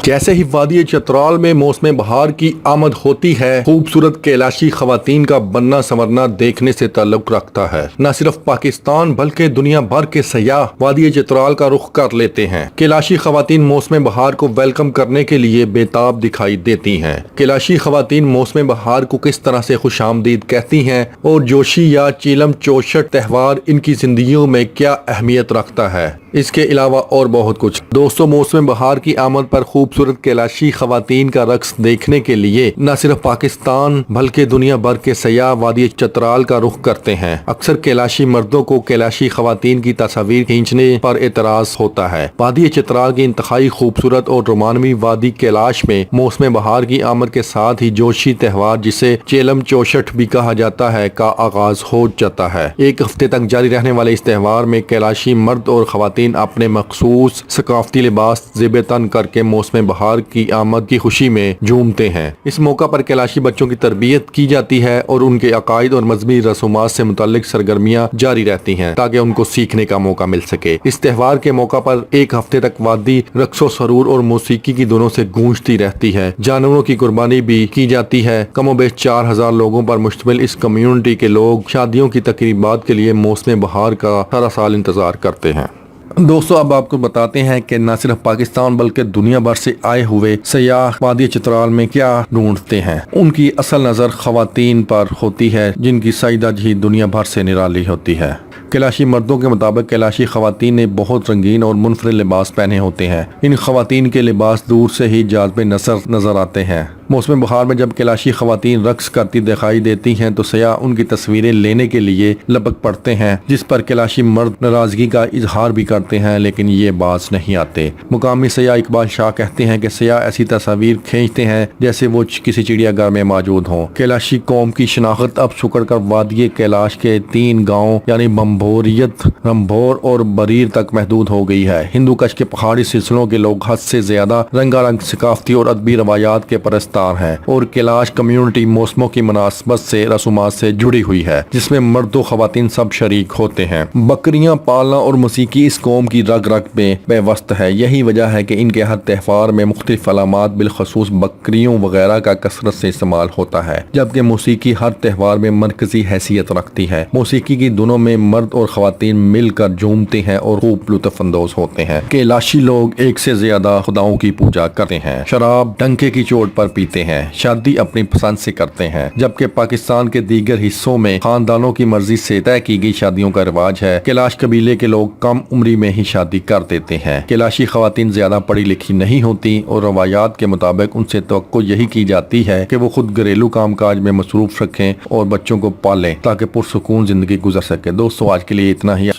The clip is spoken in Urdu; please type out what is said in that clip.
جیسے ہی وادی چترال میں موسم بہار کی آمد ہوتی ہے، خوبصورت کیلاشی خواتین کا بننا سنورنا دیکھنے سے تعلق رکھتا ہے۔ نہ صرف پاکستان بلکہ دنیا بھر کے سیاح وادی چترال کا رخ کر لیتے ہیں۔ کیلاشی خواتین موسم بہار کو ویلکم کرنے کے لیے بے تاب دکھائی دیتی ہیں۔ کیلاشی خواتین موسم بہار کو کس طرح سے خوش آمدید کہتی ہیں اور جوشی یا چیلم چوشٹ تہوار ان کی زندگیوں میں کیا اہمیت رکھتا ہے، اس کے علاوہ اور بہت کچھ۔ دوستو، موسم بہار کی آمد پر خوبصورت کیلاشی خواتین کا رقص دیکھنے کے لیے نہ صرف پاکستان بلکہ دنیا بھر کے سیاح وادی چترال کا رخ کرتے ہیں۔ اکثر کیلاشی مردوں کو کیلاشی خواتین کی تصاویر کھینچنے پر اعتراض ہوتا ہے۔ وادی چترال کی انتہائی خوبصورت اور رومانوی وادی کیلاش میں موسم بہار کی آمد کے ساتھ ہی جوشی تہوار، جسے چیلم چوشٹ بھی کہا جاتا ہے، کا آغاز ہو جاتا ہے۔ ایک ہفتے تک جاری رہنے والے اس تہوار میں کیلاشی مرد اور خواتین اپنے مخصوص ثقافتی لباس زیب تن کر کے موسم بہار کی آمد کی خوشی میں جھومتے ہیں۔ اس موقع پر کیلاشی بچوں کی تربیت کی جاتی ہے اور ان کے عقائد اور مذہبی رسومات سے متعلق سرگرمیاں جاری رہتی ہیں تاکہ ان کو سیکھنے کا موقع مل سکے۔ اس تہوار کے موقع پر ایک ہفتے تک وادی رقص و سرور اور موسیقی کی دونوں سے گونجتی رہتی ہے۔ جانوروں کی قربانی بھی کی جاتی ہے۔ کم و بیش 4000 لوگوں پر مشتمل اس کمیونٹی کے لوگ شادیوں کی تقریبات کے لیے موسم بہار کا سارا سال انتظار کرتے ہیں۔ دوستو، اب آپ کو بتاتے ہیں کہ نہ صرف پاکستان بلکہ دنیا بھر سے آئے ہوئے سیاح وادی چترال میں کیا ڈھونڈتے ہیں۔ ان کی اصل نظر خواتین پر ہوتی ہے جن کی سائیدہ جی دنیا بھر سے نرالی ہوتی ہے۔ کیلاشی مردوں کے مطابق کیلاشی خواتین نے بہت رنگین اور منفرد لباس پہنے ہوتے ہیں۔ ان خواتین کے لباس دور سے ہی جاذب نظر آتے ہیں۔ موسم بہار میں جب کیلاشی خواتین رقص کرتی دکھائی دیتی ہیں تو سیاح ان کی تصویریں لینے کے لیے لپک پڑتے ہیں، جس پر کیلاشی مرد ناراضگی کا اظہار بھی کرتے ہیں، لیکن یہ باز نہیں آتے۔ مقامی سیاح اقبال شاہ کہتے ہیں کہ سیاح ایسی تصاویر کھینچتے ہیں جیسے وہ کسی چڑیا گھر میں موجود ہوں۔ کیلاشی قوم کی شناخت اب سکڑ کر وادی کیلاش کے 3 گاؤں یعنی بمبوریت، رمبھور اور بریر تک محدود ہو گئی ہے۔ ہندو کش کے پہاڑی سلسلوں کے لوگ حد سے زیادہ رنگا رنگ ثقافتی اور ادبی روایات کے پرستار ہیں، اور کیلاش کمیونٹی موسموں کی مناسبت سے رسومات سے جڑی ہوئی ہے جس میں مرد و خواتین سب شریک ہوتے ہیں۔ بکریاں پالنا اور موسیقی اس قوم کی رگ رگ میں پیوست ہے۔ یہی وجہ ہے کہ ان کے ہر تہوار میں مختلف علامات بالخصوص بکریوں وغیرہ کا کثرت سے استعمال ہوتا ہے، جبکہ موسیقی ہر تہوار میں مرکزی حیثیت رکھتی ہے۔ موسیقی کی دنوں میں مرد اور خواتین مل کر جھومتے ہیں اور خوب لطف اندوز ہوتے ہیں۔ کیلاشی لوگ ایک سے زیادہ خداؤں کی پوجا کرتے ہیں، شراب ڈنکے کی چوٹ پر پیتے ہیں، شادی اپنی پسند سے کرتے ہیں، جبکہ پاکستان کے دیگر حصوں میں خاندانوں کی مرضی سے طے کی گئی شادیوں کا رواج ہے۔ کیلاش قبیلے کے لوگ کم عمری میں ہی شادی کر دیتے ہیں۔ کیلاشی خواتین زیادہ پڑھی لکھی نہیں ہوتی اور روایات کے مطابق ان سے توقع یہی کی جاتی ہے کہ وہ خود گھریلو کام کاج میں مصروف رکھیں اور بچوں کو پالیں تاکہ پرسکون زندگی گزر سکے۔ دوستو، آج کے لیے اتنا ہی۔